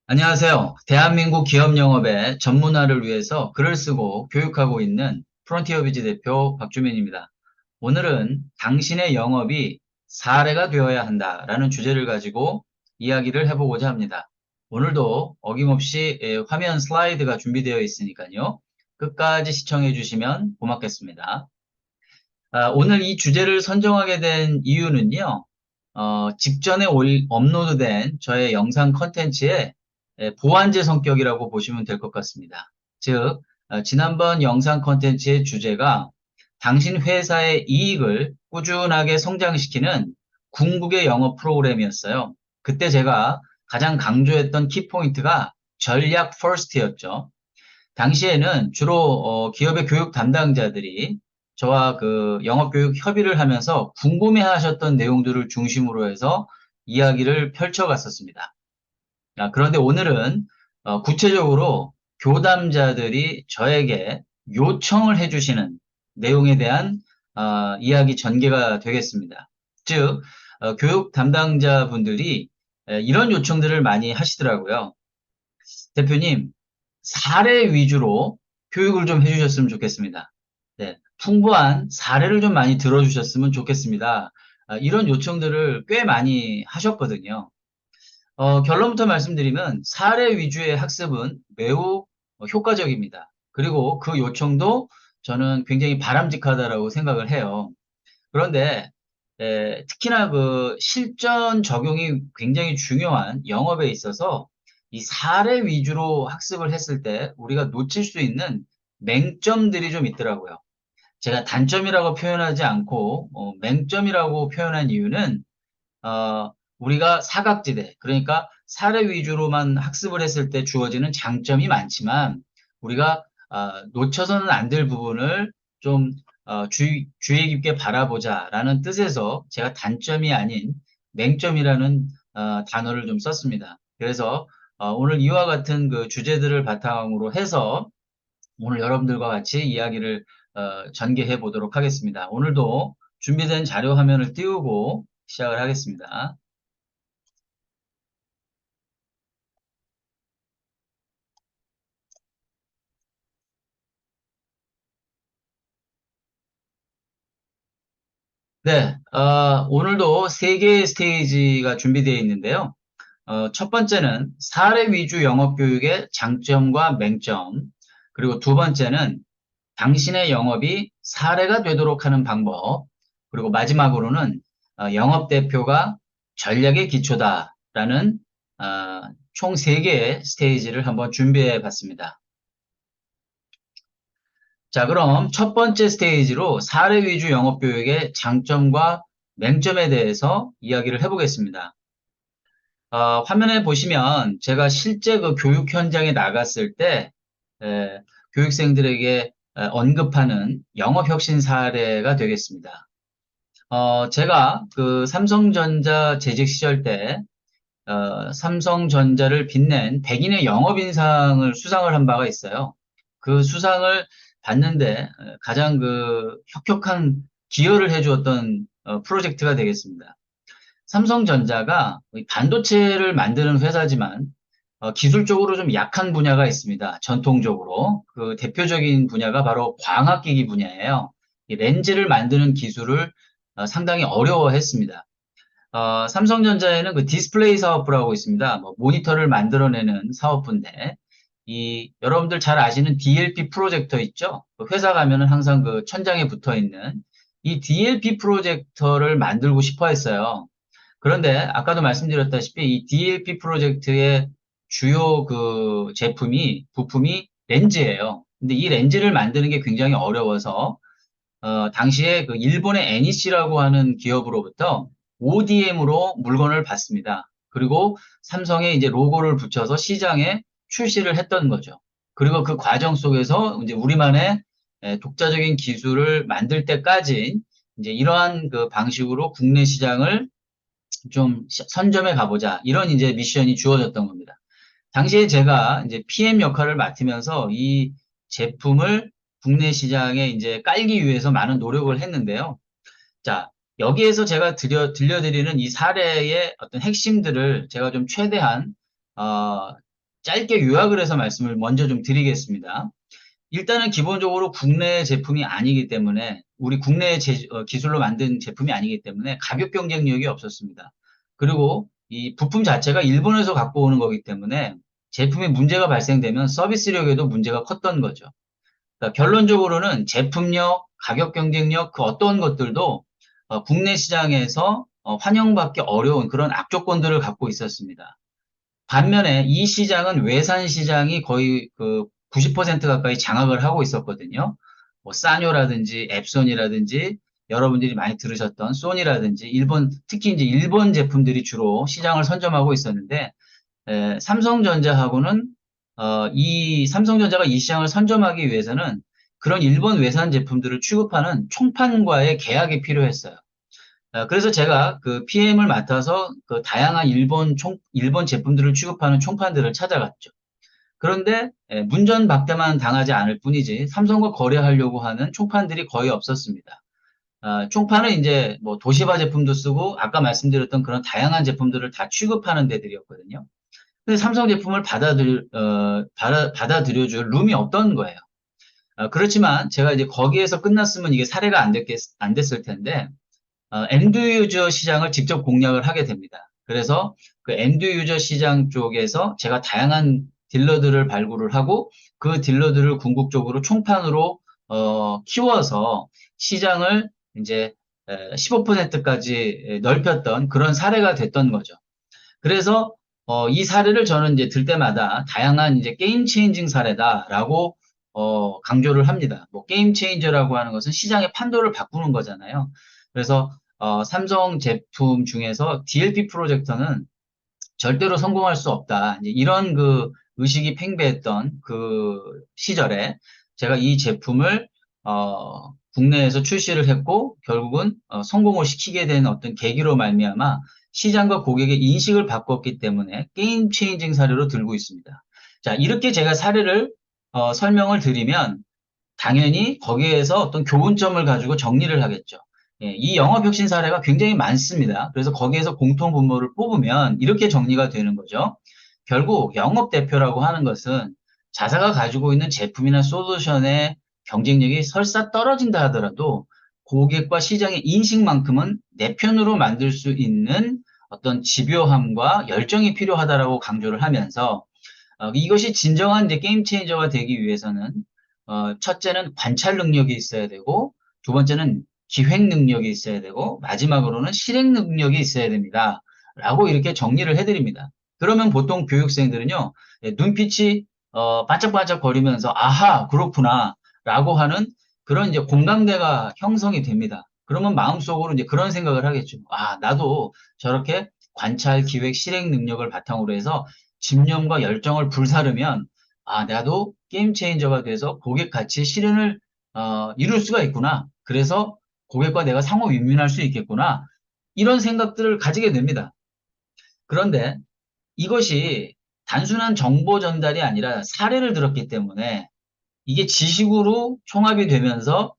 안녕하세요. 대한민국 기업 영업의 전문화를 위해서 글을 쓰고 교육하고 있는 프론티어 비즈 대표 박주민입니다. 오늘은 당신의 영업이 사례가 되어야 한다라는 주제를 가지고 이야기를 해보고자 합니다. 오늘도 어김없이 화면 슬라이드가 준비되어 있으니까요. 끝까지 시청해 주시면 고맙겠습니다. 오늘 이 주제를 선정하게 된 이유는요. 직전에 업로드된 저의 영상 컨텐츠의 보완제 성격이라고 보시면 될 것 같습니다. 즉, 지난번 영상 컨텐츠의 주제가 당신 회사의 이익을 꾸준하게 성장시키는 궁극의 영업 프로그램이었어요. 그때 제가 가장 강조했던 키포인트가 전략 퍼스트였죠. 당시에는 주로 기업의 교육 담당자들이 저와 그 영업교육 협의를 하면서 궁금해하셨던 내용들을 중심으로 해서 이야기를 펼쳐갔었습니다. 그런데 오늘은 구체적으로 교담자들이 저에게 요청을 해주시는 내용에 대한 이야기 전개가 되겠습니다. 즉, 교육 담당자분들이 이런 요청들을 많이 하시더라고요. 대표님, 사례 위주로 교육을 좀 해주셨으면 좋겠습니다. 네, 풍부한 사례를 좀 많이 들어주셨으면 좋겠습니다. 이런 요청들을 꽤 많이 하셨거든요. 결론부터 말씀드리면 사례 위주의 학습은 매우 효과적입니다. 그리고 그 요청도 저는 굉장히 바람직하다라고 생각을 해요. 그런데 특히나 그 실전 적용이 굉장히 중요한 영업에 있어서 이 사례 위주로 학습을 했을 때 우리가 놓칠 수 있는 맹점들이 좀 있더라고요. 제가 단점이라고 표현하지 않고 맹점이라고 표현한 이유는 우리가 사각지대, 그러니까 사례 위주로만 학습을 했을 때 주어지는 장점이 많지만 우리가 놓쳐서는 안 될 부분을 좀 주의 깊게 바라보자라는 뜻에서 제가 단점이 아닌 맹점이라는 단어를 좀 썼습니다. 그래서 오늘 이와 같은 그 주제들을 바탕으로 해서 오늘 여러분들과 같이 이야기를 전개해 보도록 하겠습니다. 오늘도 준비된 자료 화면을 띄우고 시작을 하겠습니다. 네, 오늘도 세 개의 스테이지가 준비되어 있는데요. 첫 번째는 사례 위주 영업 교육의 장점과 맹점, 그리고 두 번째는 당신의 영업이 사례가 되도록 하는 방법, 그리고 마지막으로는 영업 대표가 전략의 기초다라는 총 세 개의 스테이지를 한번 준비해 봤습니다. 자, 그럼 첫 번째 스테이지로 사례 위주 영업 교육의 장점과 맹점에 대해서 이야기를 해보겠습니다. 화면에 보시면 제가 실제 그 교육 현장에 나갔을 때 에, 교육생들에게 언급하는 영업 혁신 사례가 되겠습니다. 제가 그 삼성전자 재직 시절 때 삼성전자를 빛낸 백인의 영업인상을 수상을 한 바가 있어요. 그 수상을 받는데 가장 그 혁혁한 기여를 해주었던 프로젝트가 되겠습니다. 삼성전자가 반도체를 만드는 회사지만 기술적으로 좀 약한 분야가 있습니다. 전통적으로. 그 대표적인 분야가 바로 광학기기 분야예요. 이 렌즈를 만드는 기술을 상당히 어려워했습니다. 삼성전자에는 그 디스플레이 사업부라고 있습니다. 뭐 모니터를 만들어내는 사업부인데, 여러분들 잘 아시는 DLP 프로젝터 있죠? 그 회사 가면은 항상 그 천장에 붙어 있는 이 DLP 프로젝터를 만들고 싶어 했어요. 그런데 아까도 말씀드렸다시피 이 DLP 프로젝트의 주요 그 부품이 렌즈예요. 근데 이 렌즈를 만드는 게 굉장히 어려워서 당시에 그 일본의 NEC라고 하는 기업으로부터 ODM으로 물건을 받습니다. 그리고 삼성에 이제 로고를 붙여서 시장에 출시를 했던 거죠. 그리고 그 과정 속에서 이제 우리만의 독자적인 기술을 만들 때까지 이제 이러한 그 방식으로 국내 시장을 좀 선점해 가보자. 이런 이제 미션이 주어졌던 겁니다. 당시에 제가 이제 PM 역할을 맡으면서 이 제품을 국내 시장에 이제 깔기 위해서 많은 노력을 했는데요. 자, 여기에서 제가 들려드리는 이 사례의 어떤 핵심들을 제가 좀 최대한, 짧게 요약을 해서 말씀을 먼저 좀 드리겠습니다. 일단은 기본적으로 국내 제품이 아니기 때문에 우리 국내 기술로 만든 제품이 아니기 때문에 가격 경쟁력이 없었습니다. 그리고 이 부품 자체가 일본에서 갖고 오는 거기 때문에 제품에 문제가 발생되면 서비스력에도 문제가 컸던 거죠. 그러니까 결론적으로는 제품력, 가격 경쟁력 그 어떤 것들도 국내 시장에서 환영받기 어려운 그런 악조건들을 갖고 있었습니다. 반면에 이 시장은 외산 시장이 거의 그 90% 가까이 장악을 하고 있었거든요. 뭐 사뇨라든지 앱손이라든지 여러분들이 많이 들으셨던 소니라든지 일본 특히 이제 일본 제품들이 주로 시장을 선점하고 있었는데 삼성전자하고는 이 삼성전자가 이 시장을 선점하기 위해서는 그런 일본 외산 제품들을 취급하는 총판과의 계약이 필요했어요. 그래서 제가 그 PM을 맡아서 그 다양한 일본 제품들을 취급하는 총판들을 찾아갔죠. 그런데 문전박대만 당하지 않을 뿐이지 삼성과 거래하려고 하는 총판들이 거의 없었습니다. 총판은 이제 뭐 도시바 제품도 쓰고 아까 말씀드렸던 그런 다양한 제품들을 다 취급하는 데들이었거든요. 근데 삼성 제품을 받아들여줄 룸이 없던 거예요. 그렇지만 제가 이제 거기에서 끝났으면 이게 사례가 안 됐을 텐데 엔드 유저 시장을 직접 공략을 하게 됩니다. 그래서 그 엔드 유저 시장 쪽에서 제가 다양한 딜러들을 발굴을 하고 그 딜러들을 궁극적으로 총판으로 키워서 시장을 이제 15%까지 넓혔던 그런 사례가 됐던 거죠. 그래서 이 사례를 저는 이제 들 때마다 다양한 이제 게임 체인징 사례다라고 강조를 합니다. 뭐 게임 체인저라고 하는 것은 시장의 판도를 바꾸는 거잖아요. 그래서 삼성 제품 중에서 DLP 프로젝터는 절대로 성공할 수 없다. 이제 이런 그 의식이 팽배했던 그 시절에 제가 이 제품을 국내에서 출시를 했고 결국은 성공을 시키게 된 어떤 계기로 말미암아 시장과 고객의 인식을 바꿨기 때문에 게임 체인징 사례로 들고 있습니다. 자, 이렇게 제가 사례를 설명을 드리면 당연히 거기에서 어떤 교훈점을 가지고 정리를 하겠죠. 예, 이 영업혁신 사례가 굉장히 많습니다. 그래서 거기에서 공통분모를 뽑으면 이렇게 정리가 되는 거죠. 결국 영업대표라고 하는 것은 자사가 가지고 있는 제품이나 솔루션의 경쟁력이 설사 떨어진다 하더라도 고객과 시장의 인식만큼은 내 편으로 만들 수 있는 어떤 집요함과 열정이 필요하다라고 강조를 하면서 이것이 진정한 이제 게임 체인저가 되기 위해서는 첫째는 관찰 능력이 있어야 되고 두 번째는 기획 능력이 있어야 되고 마지막으로는 실행 능력이 있어야 됩니다. 라고 이렇게 정리를 해드립니다. 그러면 보통 교육생들은요, 눈빛이 반짝반짝 거리면서 아하 그렇구나 라고 하는 그런 이제 공감대가 형성이 됩니다. 그러면 마음속으로 이제 그런 생각을 하겠죠. 아, 나도 저렇게 관찰, 기획, 실행 능력을 바탕으로 해서 집념과 열정을 불사르면 아, 나도 게임 체인저가 돼서 고객 가치 실현을 이룰 수가 있구나. 그래서 고객과 내가 상호 윈윈할 수 있겠구나. 이런 생각들을 가지게 됩니다. 그런데 이것이 단순한 정보 전달이 아니라 사례를 들었기 때문에 이게 지식으로 총합이 되면서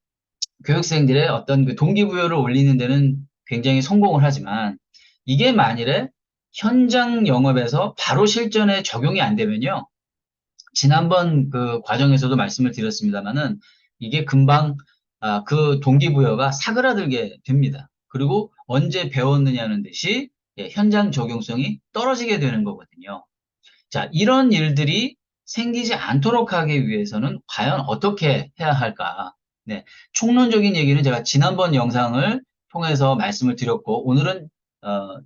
교육생들의 어떤 그 동기부여를 올리는 데는 굉장히 성공을 하지만 이게 만일에 현장 영업에서 바로 실전에 적용이 안 되면요. 지난번 그 과정에서도 말씀을 드렸습니다만은 이게 금방 그 동기부여가 사그라들게 됩니다. 그리고 언제 배웠느냐는 듯이 현장 적용성이 떨어지게 되는 거거든요. 자, 이런 일들이 생기지 않도록 하기 위해서는 과연 어떻게 해야 할까? 네, 총론적인 얘기는 제가 지난번 영상을 통해서 말씀을 드렸고 오늘은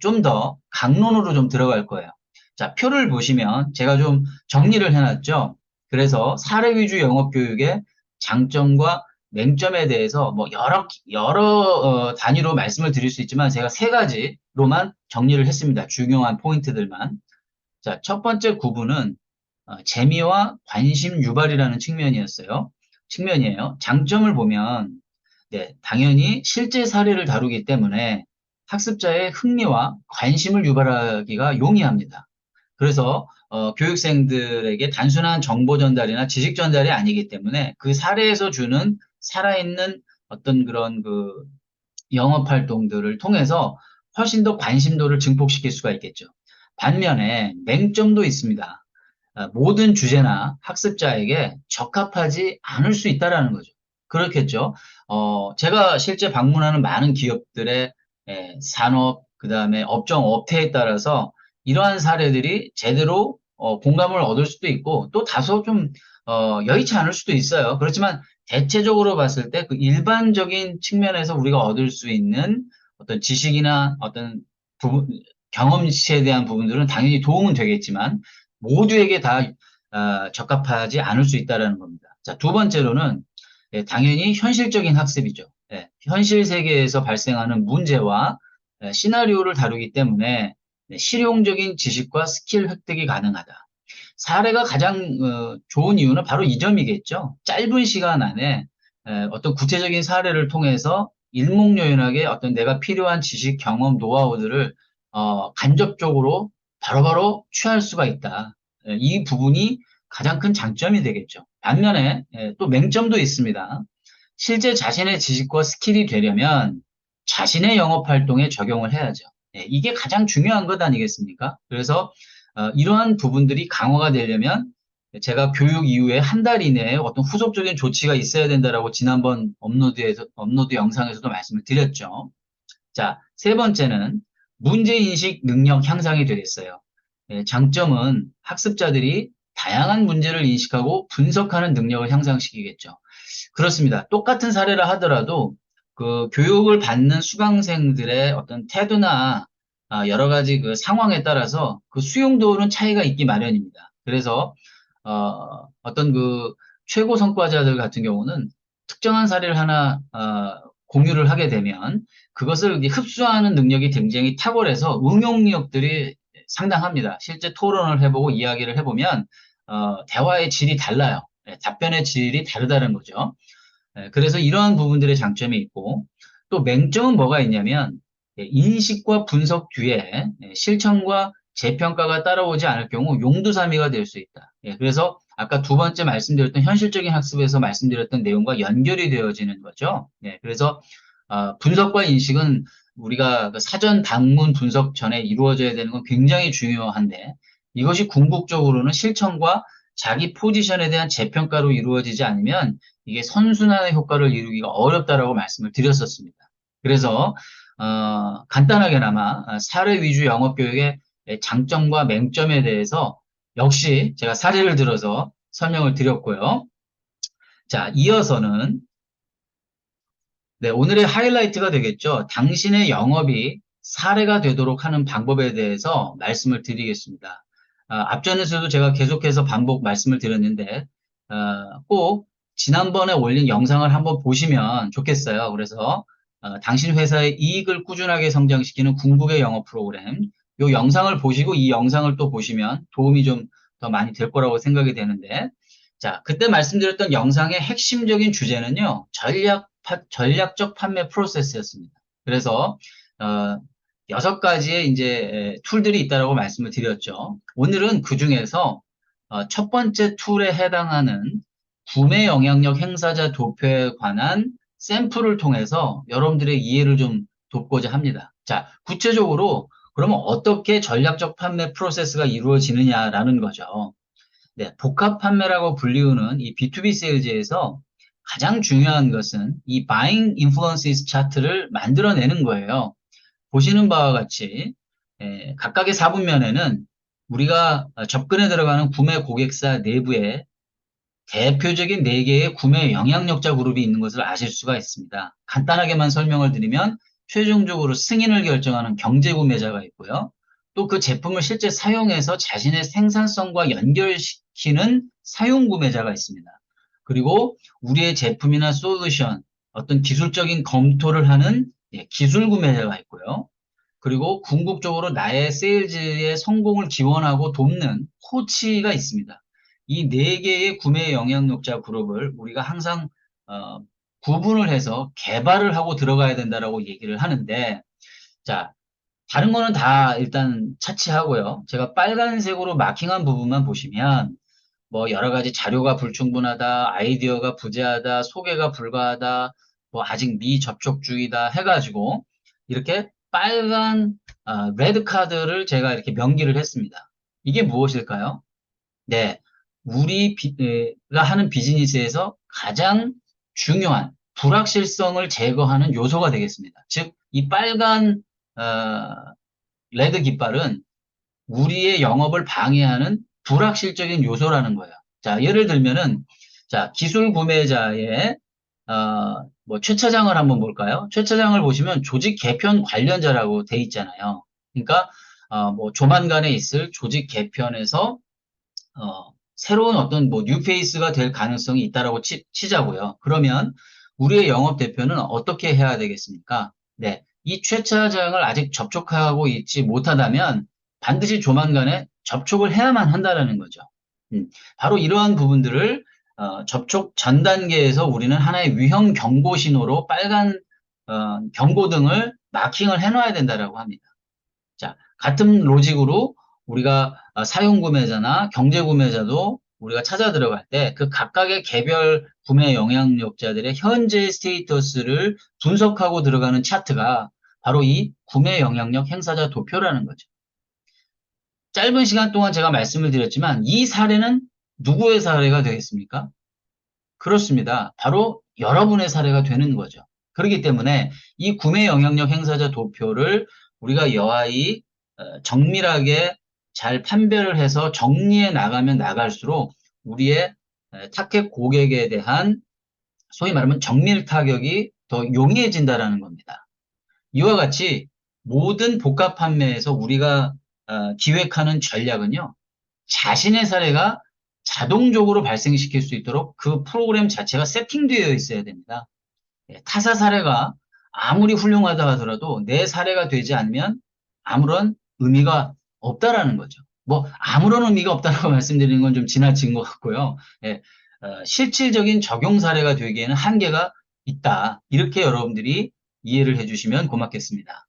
좀 더 강론으로 좀 들어갈 거예요. 자, 표를 보시면 제가 좀 정리를 해놨죠. 그래서 사례 위주 영업 교육의 장점과 맹점에 대해서 뭐 여러 단위로 말씀을 드릴 수 있지만 제가 세 가지로만 정리를 했습니다. 중요한 포인트들만. 자, 첫 번째 구분은 재미와 관심 유발이라는 측면이에요. 장점을 보면 네, 당연히 실제 사례를 다루기 때문에 학습자의 흥미와 관심을 유발하기가 용이합니다. 그래서 교육생들에게 단순한 정보 전달이나 지식 전달이 아니기 때문에 그 사례에서 주는 살아있는 어떤 그런 그 영업 활동들을 통해서 훨씬 더 관심도를 증폭시킬 수가 있겠죠. 반면에 맹점도 있습니다. 모든 주제나 학습자에게 적합하지 않을 수 있다라는 거죠. 그렇겠죠. 제가 실제 방문하는 많은 기업들의 산업, 그 다음에 업종 업태에 따라서 이러한 사례들이 제대로 공감을 얻을 수도 있고 또 다소 좀 여의치 않을 수도 있어요. 그렇지만 대체적으로 봤을 때 그 일반적인 측면에서 우리가 얻을 수 있는 어떤 지식이나 어떤 부분, 경험치에 대한 부분들은 당연히 도움은 되겠지만 모두에게 다 적합하지 않을 수 있다는 겁니다. 자, 두 번째로는 당연히 현실적인 학습이죠. 현실 세계에서 발생하는 문제와 시나리오를 다루기 때문에 실용적인 지식과 스킬 획득이 가능하다. 사례가 가장 좋은 이유는 바로 이 점이겠죠. 짧은 시간 안에 어떤 구체적인 사례를 통해서 일목요연하게 어떤 내가 필요한 지식, 경험, 노하우들을 간접적으로 바로바로 취할 수가 있다. 이 부분이 가장 큰 장점이 되겠죠. 반면에 또 맹점도 있습니다. 실제 자신의 지식과 스킬이 되려면 자신의 영업 활동에 적용을 해야죠. 이게 가장 중요한 것 아니겠습니까? 그래서 이러한 부분들이 강화가 되려면 제가 교육 이후에 한 달 이내에 어떤 후속적인 조치가 있어야 된다라고 지난번 업로드 영상에서도 말씀을 드렸죠. 자, 세 번째는 문제인식 능력 향상이 되겠어요. 장점은 학습자들이 다양한 문제를 인식하고 분석하는 능력을 향상시키겠죠. 그렇습니다. 똑같은 사례라 하더라도 그 교육을 받는 수강생들의 어떤 태도나 여러 가지 그 상황에 따라서 그 수용도는 차이가 있기 마련입니다. 그래서 어떤 그 최고 성과자들 같은 경우는 특정한 사례를 하나 공유를 하게 되면 그것을 이제 흡수하는 능력이 굉장히 탁월해서 응용력들이 상당합니다. 실제 토론을 해보고 이야기를 해보면 대화의 질이 달라요. 답변의 질이 다르다는 거죠. 그래서 이러한 부분들의 장점이 있고 또 맹점은 뭐가 있냐면 인식과 분석 뒤에 실천과 재평가가 따라오지 않을 경우 용두사미가 될 수 있다. 그래서 아까 두 번째 말씀드렸던 현실적인 학습에서 말씀드렸던 내용과 연결이 되어지는 거죠. 그래서 분석과 인식은 우리가 그 사전 방문 분석 전에 이루어져야 되는 건 굉장히 중요한데 이것이 궁극적으로는 실천과 자기 포지션에 대한 재평가로 이루어지지 않으면 이게 선순환의 효과를 이루기가 어렵다라고 말씀을 드렸었습니다. 그래서 간단하게나마 사례 위주 영업 교육의 장점과 맹점에 대해서 역시 제가 사례를 들어서 설명을 드렸고요. 자, 이어서는 오늘의 하이라이트가 되겠죠. 당신의 영업이 사례가 되도록 하는 방법에 대해서 말씀을 드리겠습니다. 앞전에서도 제가 계속해서 반복 말씀을 드렸는데 꼭 지난번에 올린 영상을 한번 보시면 좋겠어요. 그래서 당신 회사의 이익을 꾸준하게 성장시키는 궁극의 영업 프로그램 이 영상을 보시고 이 영상을 또 보시면 도움이 좀 더 많이 될 거라고 생각이 되는데 자, 그때 말씀드렸던 영상의 핵심적인 주제는요, 전략적 판매 프로세스였습니다. 그래서, 어, 6가지의 이제 툴들이 있다라고 말씀을 드렸죠. 오늘은 그 중에서 첫 번째 툴에 해당하는 구매 영향력 행사자 도표에 관한 샘플을 통해서 여러분들의 이해를 좀 돕고자 합니다. 자, 구체적으로 그러면 어떻게 전략적 판매 프로세스가 이루어지느냐라는 거죠. 복합 판매라고 불리우는 이 B2B 세일즈에서 가장 중요한 것은 이 Buying Influences 차트를 만들어내는 거예요. 보시는 바와 같이 각각의 4분면에는 우리가 접근에 들어가는 구매 고객사 내부에 대표적인 4개의 구매 영향력자 그룹이 있는 것을 아실 수가 있습니다. 간단하게만 설명을 드리면 최종적으로 승인을 결정하는 경제 구매자가 있고요. 또 그 제품을 실제 사용해서 자신의 생산성과 연결시키는 사용 구매자가 있습니다. 그리고 우리의 제품이나 솔루션, 어떤 기술적인 검토를 하는 기술 구매자가 있고요. 그리고 궁극적으로 나의 세일즈의 성공을 기원하고 돕는 코치가 있습니다. 이 4개의 구매 영향력자 그룹을 우리가 항상 구분을 해서 개발을 하고 들어가야 된다라고 얘기를 하는데 자, 다른 거는 다 일단 차치하고요. 제가 빨간색으로 마킹한 부분만 보시면 뭐 여러 가지 자료가 불충분하다, 아이디어가 부재하다, 소개가 불가하다, 뭐 아직 미접촉주의다 해가지고 이렇게 빨간 레드 카드를 제가 이렇게 명기를 했습니다. 이게 무엇일까요? 네, 우리가 하는 비즈니스에서 가장 중요한 불확실성을 제거하는 요소가 되겠습니다. 즉, 이 빨간 어, 레드 깃발은 우리의 영업을 방해하는 불확실적인 요소라는 거예요. 자, 예를 들면은, 자, 기술 구매자의, 뭐, 최 차장을 한번 볼까요? 최 차장을 보시면 조직 개편 관련자라고 돼 있잖아요. 그러니까, 뭐, 조만간에 있을 조직 개편에서, 새로운 어떤 뭐, 뉴페이스가 될 가능성이 있다라고 치자고요. 그러면 우리의 영업 대표는 어떻게 해야 되겠습니까? 네. 이 최 차장을 아직 접촉하고 있지 못하다면 반드시 조만간에 접촉을 해야만 한다라는 거죠. 음, 바로 이러한 부분들을 접촉 전 단계에서 우리는 하나의 위험 경고 신호로 빨간 경고등을 마킹을 해놔야 된다라고 합니다. 자, 같은 로직으로 우리가 사용 구매자나 경제 구매자도 우리가 찾아 들어갈 때 그 각각의 개별 구매 영향력자들의 현재 스테이터스를 분석하고 들어가는 차트가 바로 이 구매 영향력 행사자 도표라는 거죠. 짧은 시간 동안 제가 말씀을 드렸지만 이 사례는 누구의 사례가 되겠습니까? 그렇습니다. 바로 여러분의 사례가 되는 거죠. 그렇기 때문에 이 구매 영향력 행사자 도표를 우리가 여하이 정밀하게 잘 판별을 해서 정리해 나가면 나갈수록 우리의 타겟 고객에 대한 소위 말하면 정밀 타격이 더 용이해진다라는 겁니다. 이와 같이 모든 복합 판매에서 우리가 기획하는 전략은요, 자신의 사례가 자동적으로 발생시킬 수 있도록 그 프로그램 자체가 세팅되어 있어야 됩니다. 예, 타사 사례가 아무리 훌륭하다 하더라도 내 사례가 되지 않으면 아무런 의미가 없다라는 거죠. 뭐 아무런 의미가 없다라고 말씀드리는 건 좀 지나친 것 같고요. 예, 실질적인 적용 사례가 되기에는 한계가 있다. 이렇게 여러분들이 이해를 해주시면 고맙겠습니다.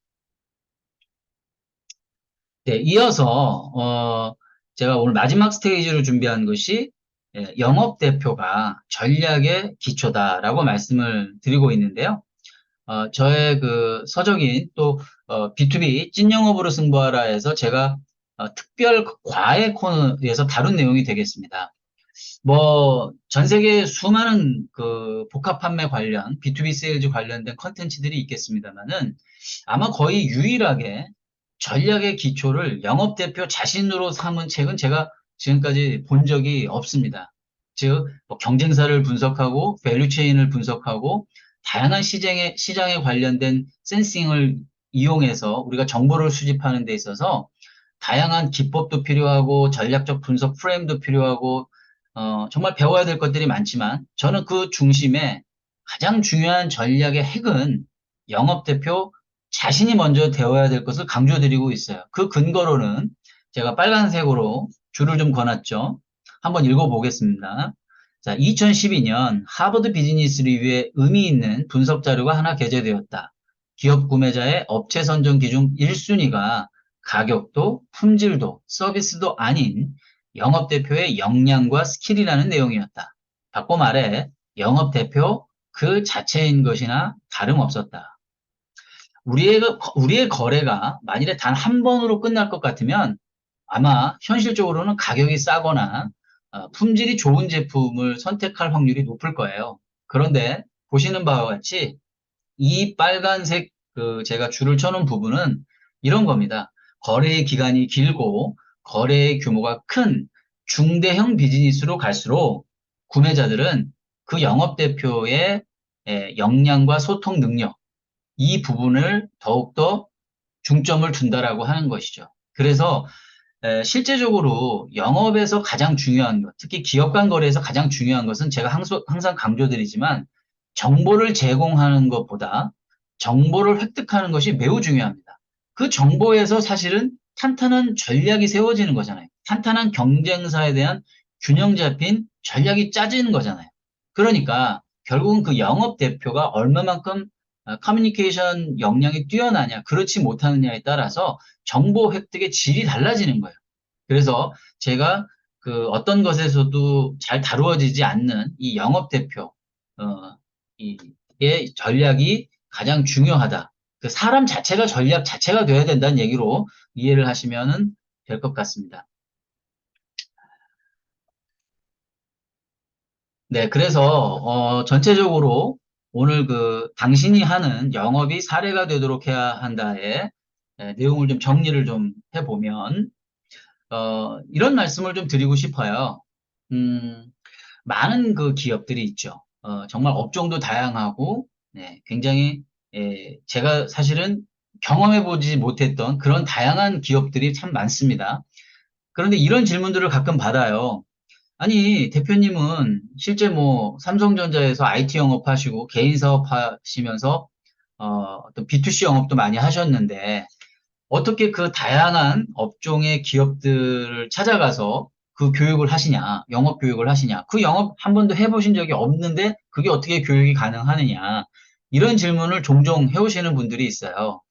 네, 이어서 제가 오늘 마지막 스테이지로 준비한 것이 영업 대표가 전략의 기초다라고 말씀을 드리고 있는데요. 저의 그 서적인 또 B2B 찐 영업으로 승부하라에서 제가 특별 과외 코너에서 다룬 내용이 되겠습니다. 뭐 전 세계 수많은 그 복합 판매 관련 B2B 세일즈 관련된 컨텐츠들이 있겠습니다만은 아마 거의 유일하게 전략의 기초를 영업대표 자신으로 삼은 책은 제가 지금까지 본 적이 없습니다. 즉, 뭐 경쟁사를 분석하고, 밸류체인을 분석하고, 다양한 시장에 관련된 센싱을 이용해서 우리가 정보를 수집하는 데 있어서 다양한 기법도 필요하고, 전략적 분석 프레임도 필요하고, 정말 배워야 될 것들이 많지만, 저는 그 중심에 가장 중요한 전략의 핵은 영업대표 자신이 먼저 되어야 될 것을 강조드리고 있어요. 그 근거로는 제가 빨간색으로 줄을 좀 그어놨죠. 한번 읽어보겠습니다. 자, 2012년 하버드 비즈니스 리뷰에 의미 있는 분석 자료가 하나 게재되었다. 기업 구매자의 업체 선정 기준 1순위가 가격도, 품질도, 서비스도 아닌 영업대표의 역량과 스킬이라는 내용이었다. 바꿔 말해 영업대표 그 자체인 것이나 다름없었다. 우리의 거래가 만일에 단 한 번으로 끝날 것 같으면 아마 현실적으로는 가격이 싸거나 품질이 좋은 제품을 선택할 확률이 높을 거예요. 그런데 보시는 바와 같이 이 빨간색 그 제가 줄을 쳐놓은 부분은 이런 겁니다. 거래의 기간이 길고 거래의 규모가 큰 중대형 비즈니스로 갈수록 구매자들은 그 영업대표의 역량과 소통 능력, 이 부분을 더욱더 중점을 둔다라고 하는 것이죠. 그래서 실제적으로 영업에서 가장 중요한 것, 특히 기업 간 거래에서 가장 중요한 것은 제가 항상 강조드리지만 정보를 제공하는 것보다 정보를 획득하는 것이 매우 중요합니다. 그 정보에서 사실은 탄탄한 전략이 세워지는 거잖아요. 탄탄한 경쟁사에 대한 균형 잡힌 전략이 짜지는 거잖아요. 그러니까 결국은 그 영업 대표가 얼마만큼 커뮤니케이션 역량이 뛰어나냐, 그렇지 못하느냐에 따라서 정보 획득의 질이 달라지는 거예요. 그래서 제가 그 어떤 것에서도 잘 다루어지지 않는 이 영업 대표, 이의 전략이 가장 중요하다. 그 사람 자체가 전략 자체가 돼야 된다는 얘기로 이해를 하시면 될 것 같습니다. 네, 그래서 전체적으로 오늘 당신이 하는 영업이 사례가 되도록 해야 한다의 내용을 좀 정리를 좀 해보면 이런 말씀을 좀 드리고 싶어요. 음, 많은 기업들이 있죠. 정말 업종도 다양하고 굉장히 제가 사실은 경험해보지 못했던 그런 다양한 기업들이 참 많습니다. 그런데 이런 질문들을 가끔 받아요. 아니, 대표님은 실제 뭐 삼성전자에서 IT 영업하시고 개인 사업하시면서 어떤 B2C 영업도 많이 하셨는데 어떻게 그 다양한 업종의 기업들을 찾아가서 그 교육을 하시냐, 영업 교육을 하시냐, 그 영업 한 번도 해보신 적이 없는데 그게 어떻게 교육이 가능하느냐, 이런 질문을 종종 해오시는 분들이 있어요.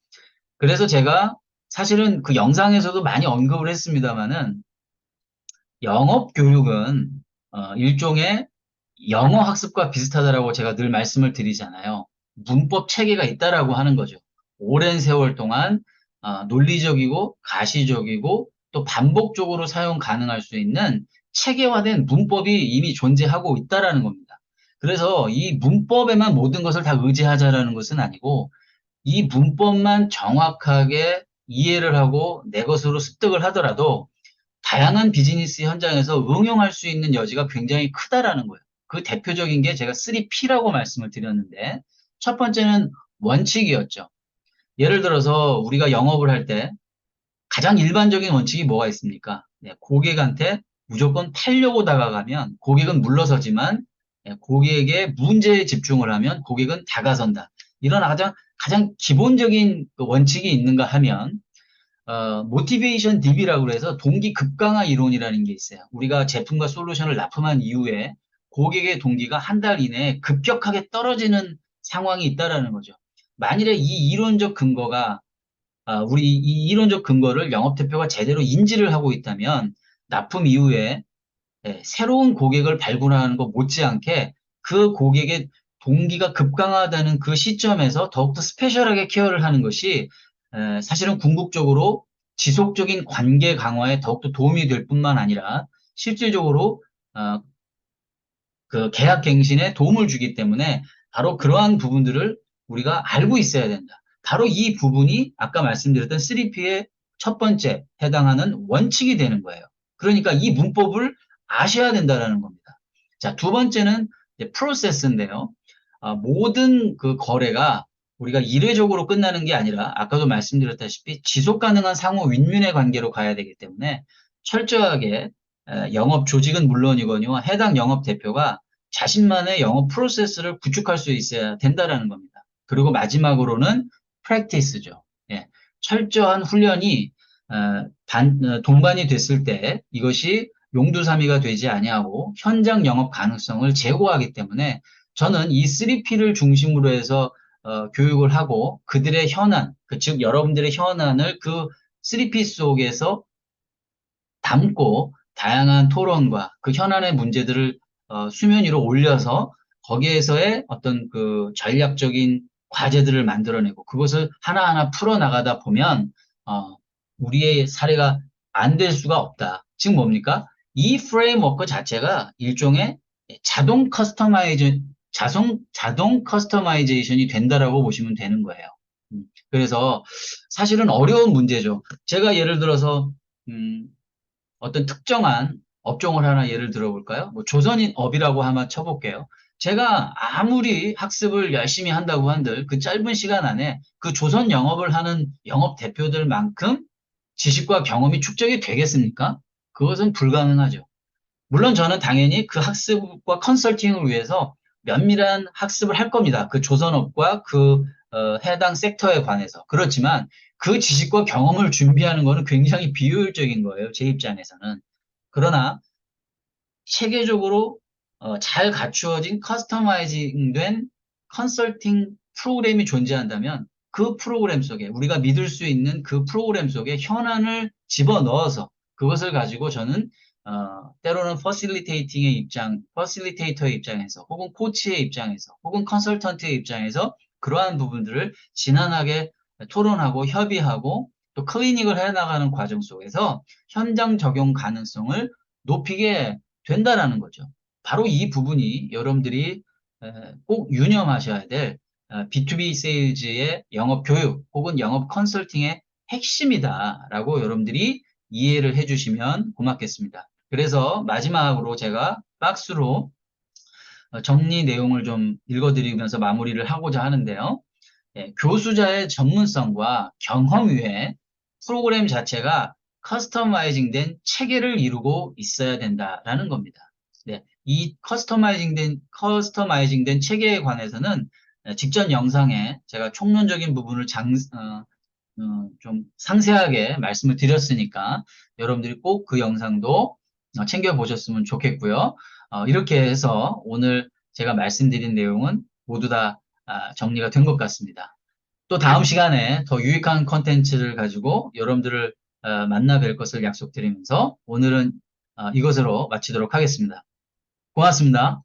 그래서 제가 사실은 그 영상에서도 많이 언급을 했습니다만은 영업 교육은 일종의 영어 학습과 비슷하다라고 제가 늘 말씀을 드리잖아요. 문법 체계가 있다라고 하는 거죠. 오랜 세월 동안 논리적이고 가시적이고 또 반복적으로 사용 가능할 수 있는 체계화된 문법이 이미 존재하고 있다라는 겁니다. 그래서 이 문법에만 모든 것을 다 의지하자라는 것은 아니고 이 문법만 정확하게 이해를 하고 내 것으로 습득을 하더라도 다양한 비즈니스 현장에서 응용할 수 있는 여지가 굉장히 크다라는 거예요. 그 대표적인 게 제가 3P라고 말씀을 드렸는데, 첫 번째는 원칙이었죠. 예를 들어서 우리가 영업을 할 때 가장 일반적인 원칙이 뭐가 있습니까? 고객한테 무조건 팔려고 다가가면 고객은 물러서지만 고객의 문제에 집중을 하면 고객은 다가선다. 이런 가장 기본적인 그 원칙이 있는가 하면 모티베이션 DB라고 해서 동기 급강화 이론이라는 게 있어요. 우리가 제품과 솔루션을 납품한 이후에 고객의 동기가 한 달 이내에 급격하게 떨어지는 상황이 있다라는 거죠. 만일에 이 이론적 근거가 우리 이 이론적 근거를 영업대표가 제대로 인지를 하고 있다면 납품 이후에 새로운 고객을 발굴하는 것 못지않게 그 고객의 동기가 급강화되는 그 시점에서 더욱더 스페셜하게 케어를 하는 것이 사실은 궁극적으로 지속적인 관계 강화에 더욱더 도움이 될 뿐만 아니라 실질적으로 어, 그 계약 갱신에 도움을 주기 때문에 바로 그러한 부분들을 우리가 알고 있어야 된다. 바로 이 부분이 아까 말씀드렸던 3P의 첫 번째 해당하는 원칙이 되는 거예요. 그러니까 이 문법을 아셔야 된다라는 겁니다. 자, 두 번째는 프로세스인데요. 모든 그 거래가 우리가 이례적으로 끝나는 게 아니라 아까도 말씀드렸다시피 지속 가능한 상호 윈윈의 관계로 가야 되기 때문에 철저하게 영업 조직은 물론이거니와 해당 영업 대표가 자신만의 영업 프로세스를 구축할 수 있어야 된다라는 겁니다. 그리고 마지막으로는 프랙티스죠. 예, 철저한 훈련이 동반이 됐을 때 이것이 용두사미가 되지 아니하고 현장 영업 가능성을 제고하기 때문에 저는 이 3P를 중심으로 해서 교육을 하고 그들의 현안, 즉 여러분들의 현안을 그 3P 속에서 담고 다양한 토론과 그 현안의 문제들을 수면 위로 올려서 거기에서의 어떤 그 전략적인 과제들을 만들어내고 그것을 하나하나 풀어나가다 보면 우리의 사례가 안 될 수가 없다. 즉 뭡니까? 이 프레임워크 자체가 일종의 자동 커스터마이제이션이 된다라고 보시면 되는 거예요. 그래서 사실은 어려운 문제죠. 제가 예를 들어서 음, 어떤 특정한 업종을 하나 예를 들어볼까요? 뭐 조선인업이라고 한번 쳐볼게요. 제가 아무리 학습을 열심히 한다고 한들 그 짧은 시간 안에 그 조선 영업을 하는 영업 대표들만큼 지식과 경험이 축적이 되겠습니까? 그것은 불가능하죠. 물론 저는 당연히 그 학습과 컨설팅을 위해서 면밀한 학습을 할 겁니다. 그 조선업과 그 해당 섹터에 관해서. 그렇지만 그 지식과 경험을 준비하는 것은 굉장히 비효율적인 거예요. 제 입장에서는. 그러나 체계적으로 잘 갖추어진 커스터마이징된 컨설팅 프로그램이 존재한다면 그 프로그램 속에 우리가 믿을 수 있는 그 프로그램 속에 현안을 집어넣어서 그것을 가지고 저는 때로는 퍼실리테이터의 입장에서 혹은 코치의 입장에서 혹은 컨설턴트의 입장에서 그러한 부분들을 진한하게 토론하고 협의하고 또 클리닉을 해나가는 과정 속에서 현장 적용 가능성을 높이게 된다라는 거죠. 바로 이 부분이 여러분들이 꼭 유념하셔야 될 B2B 세일즈의 영업 교육 혹은 영업 컨설팅의 핵심이다라고 여러분들이 이해를 해주시면 고맙겠습니다. 그래서 마지막으로 제가 박스로 정리 내용을 좀 읽어드리면서 마무리를 하고자 하는데요. 교수자의 전문성과 경험 위에 프로그램 자체가 커스터마이징된 체계를 이루고 있어야 된다라는 겁니다. 네, 이 커스터마이징된 체계에 관해서는 직전 영상에 제가 총론적인 부분을 좀 상세하게 말씀을 드렸으니까 여러분들이 꼭 그 영상도 챙겨보셨으면 좋겠고요. 이렇게 해서 오늘 제가 말씀드린 내용은 모두 다 정리가 된 것 같습니다. 또 다음 시간에 더 유익한 컨텐츠를 가지고 여러분들을 만나 뵐 것을 약속드리면서 오늘은 이것으로 마치도록 하겠습니다. 고맙습니다.